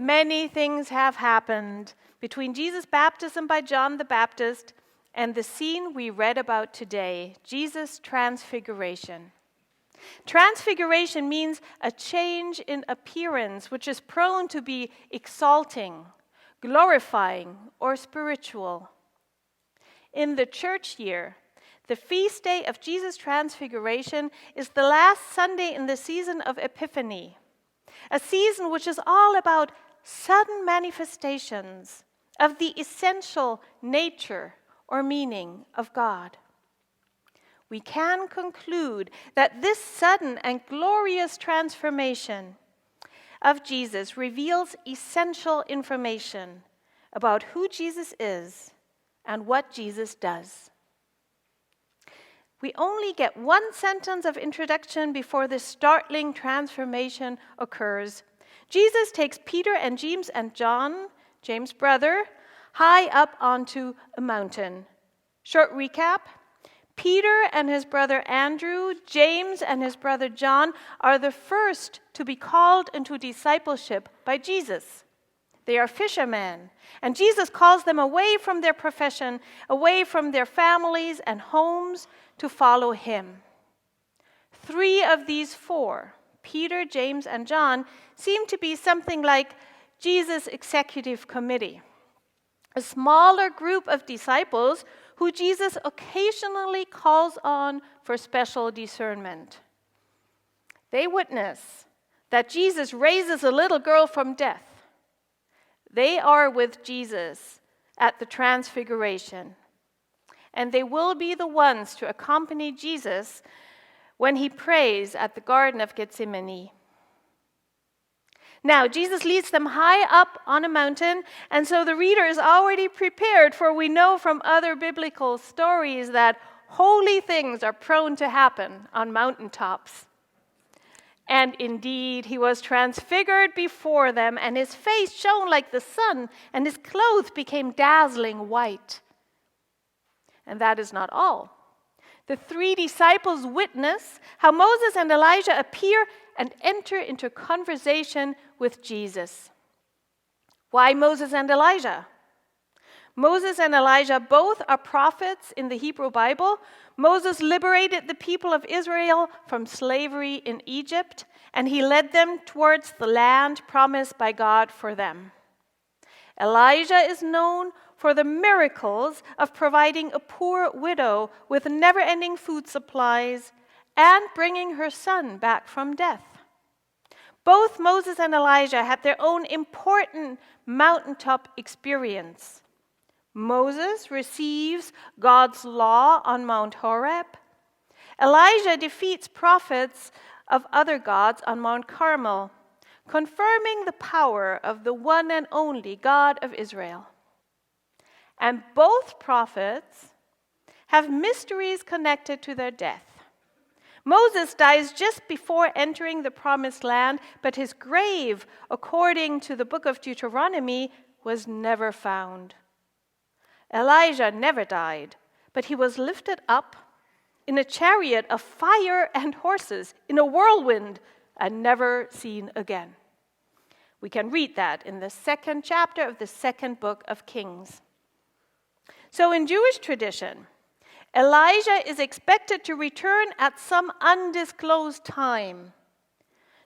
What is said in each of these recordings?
Many things have happened between Jesus' baptism by John the Baptist and the scene we read about today, Jesus' Transfiguration. Transfiguration means a change in appearance, which is prone to be exalting, glorifying, or spiritual. In the church year, the feast day of Jesus' Transfiguration is the last Sunday in the season of Epiphany, a season which is all about sudden manifestations of the essential nature or meaning of God. We can conclude that this sudden and glorious transformation of Jesus reveals essential information about who Jesus is and what Jesus does. We only get one sentence of introduction before this startling transformation occurs. Jesus takes Peter and James and John, James' brother, high up onto a mountain. Short recap. Peter and his brother Andrew, James and his brother John are the first to be called into discipleship by Jesus. They are fishermen, and Jesus calls them away from their profession, away from their families and homes, to follow him. 3 of these 4, Peter, James, and John, seem to be something like Jesus' executive committee, a smaller group of disciples who Jesus occasionally calls on for special discernment. They witness that Jesus raises a little girl from death. They are with Jesus at the Transfiguration, and they will be the ones to accompany Jesus when he prays at the Garden of Gethsemane. Now, Jesus leads them high up on a mountain, and so the reader is already prepared, for we know from other biblical stories that holy things are prone to happen on mountaintops. And indeed, he was transfigured before them, and his face shone like the sun, and his clothes became dazzling white. And that is not all. The 3 disciples witness how Moses and Elijah appear and enter into conversation with Jesus. Why Moses and Elijah? Moses and Elijah both are prophets in the Hebrew Bible. Moses liberated the people of Israel from slavery in Egypt, and he led them towards the land promised by God for them. Elijah is known for the miracles of providing a poor widow with never-ending food supplies and bringing her son back from death. Both Moses and Elijah had their own important mountaintop experience. Moses receives God's law on Mount Horeb. Elijah defeats prophets of other gods on Mount Carmel, confirming the power of the one and only God of Israel. And both prophets have mysteries connected to their death. Moses dies just before entering the promised land, but his grave, according to the book of Deuteronomy, was never found. Elijah never died, but he was lifted up in a chariot of fire and horses, in a whirlwind, and never seen again. We can read that in the 2nd chapter of the 2nd book of Kings. So in Jewish tradition, Elijah is expected to return at some undisclosed time.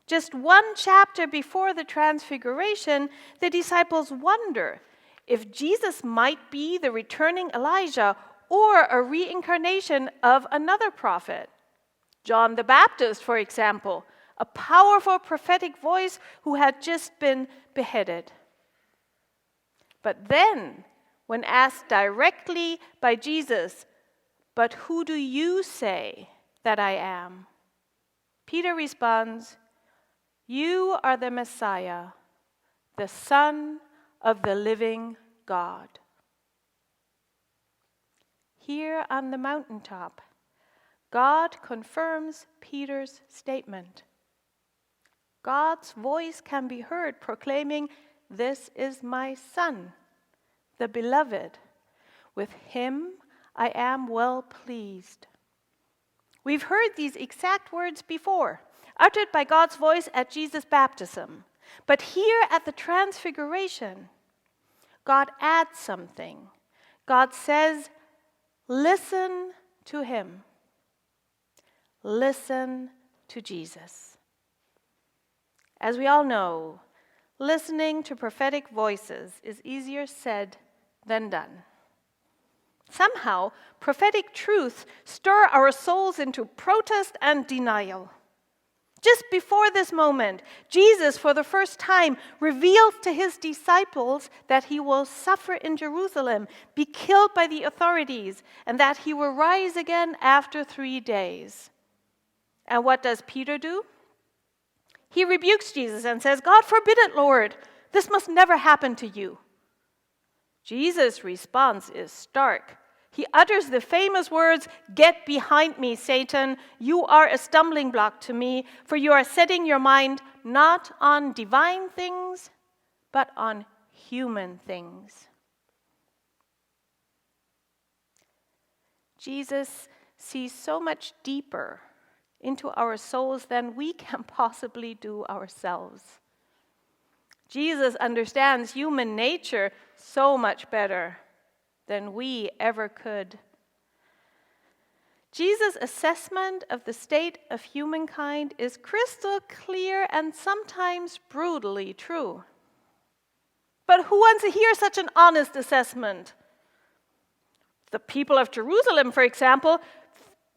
Just 1 chapter before the Transfiguration, the disciples wonder if Jesus might be the returning Elijah or a reincarnation of another prophet. John the Baptist, for example, a powerful prophetic voice who had just been beheaded. But then, when asked directly by Jesus, "But who do you say that I am?" Peter responds, "You are the Messiah, the Son of the living God." Here on the mountaintop, God confirms Peter's statement. God's voice can be heard proclaiming, "This is my Son, the beloved. With him I am well pleased." We've heard these exact words before, uttered by God's voice at Jesus' baptism. But here at the Transfiguration, God adds something. God says, listen to him. Listen to Jesus. As we all know, listening to prophetic voices is easier said than done. Somehow, prophetic truths stir our souls into protest and denial. Just before this moment, Jesus, for the first time, reveals to his disciples that he will suffer in Jerusalem, be killed by the authorities, and that he will rise again after 3 days. And what does Peter do? He rebukes Jesus and says, "God forbid it, Lord. This must never happen to you." Jesus' response is stark. He utters the famous words, "Get behind me, Satan. You are a stumbling block to me, for you are setting your mind not on divine things, but on human things." Jesus sees so much deeper into our souls than we can possibly do ourselves. Jesus understands human nature so much better than we ever could. Jesus' assessment of the state of humankind is crystal clear and sometimes brutally true. But who wants to hear such an honest assessment? The people of Jerusalem, for example,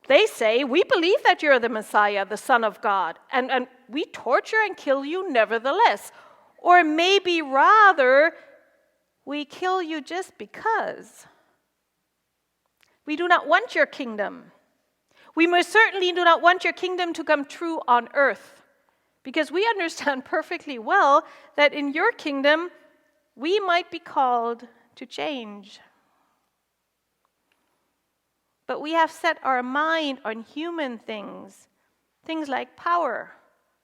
they say, "We believe that you're the Messiah, the Son of God, and we torture and kill you nevertheless." Or maybe rather, "We kill you just because. We do not want your kingdom. We most certainly do not want your kingdom to come true on earth, because we understand perfectly well that in your kingdom, we might be called to change. But we have set our mind on human things, things like power,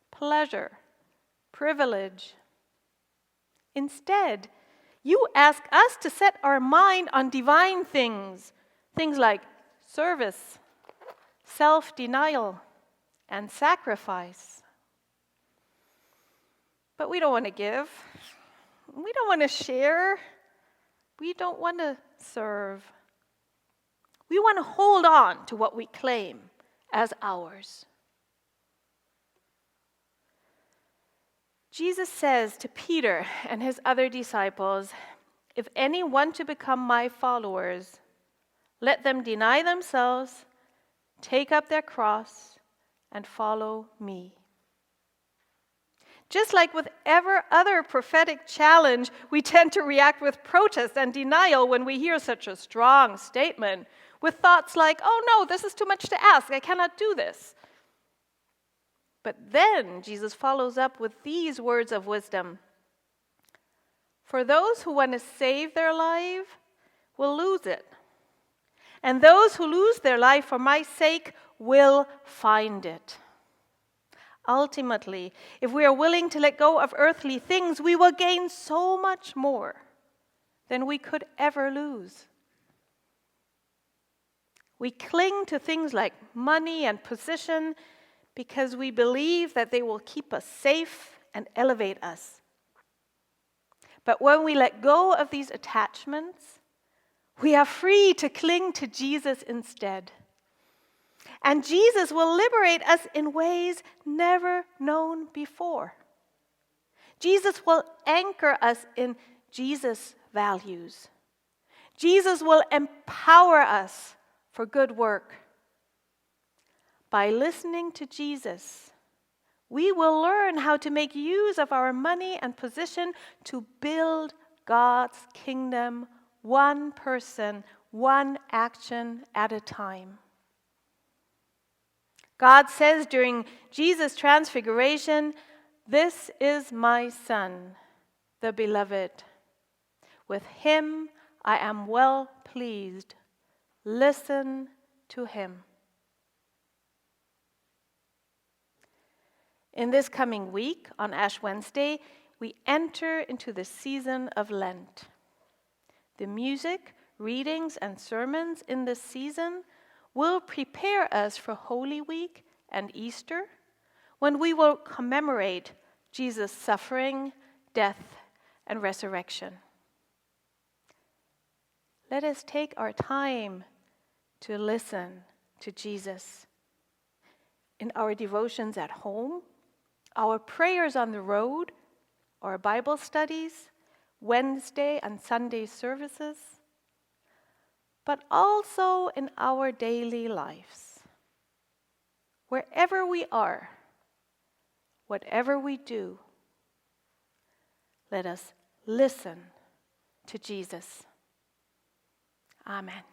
pleasure, privilege. Instead, you ask us to set our mind on divine things, things like service, self-denial, and sacrifice. But we don't want to give. We don't want to share. We don't want to serve. We want to hold on to what we claim as ours. Jesus says to Peter and his other disciples, "If any want to become my followers, let them deny themselves, take up their cross, and follow me." Just like with every other prophetic challenge, we tend to react with protest and denial when we hear such a strong statement, with thoughts like, "Oh no, this is too much to ask, I cannot do this." But then Jesus follows up with these words of wisdom. "For those who want to save their life will lose it. And those who lose their life for my sake will find it." Ultimately, if we are willing to let go of earthly things, we will gain so much more than we could ever lose. We cling to things like money and position because we believe that they will keep us safe and elevate us. But when we let go of these attachments, we are free to cling to Jesus instead. And Jesus will liberate us in ways never known before. Jesus will anchor us in Jesus' values. Jesus will empower us for good work. By listening to Jesus, we will learn how to make use of our money and position to build God's kingdom, one person, one action at a time. God says during Jesus' transfiguration, "This is my Son, the beloved. With him I am well pleased. Listen to him." In this coming week, on Ash Wednesday, we enter into the season of Lent. The music, readings, and sermons in this season will prepare us for Holy Week and Easter, when we will commemorate Jesus' suffering, death, and resurrection. Let us take our time to listen to Jesus in our devotions at home, our prayers on the road, our Bible studies, Wednesday and Sunday services, but also in our daily lives. Wherever we are, whatever we do, let us listen to Jesus. Amen.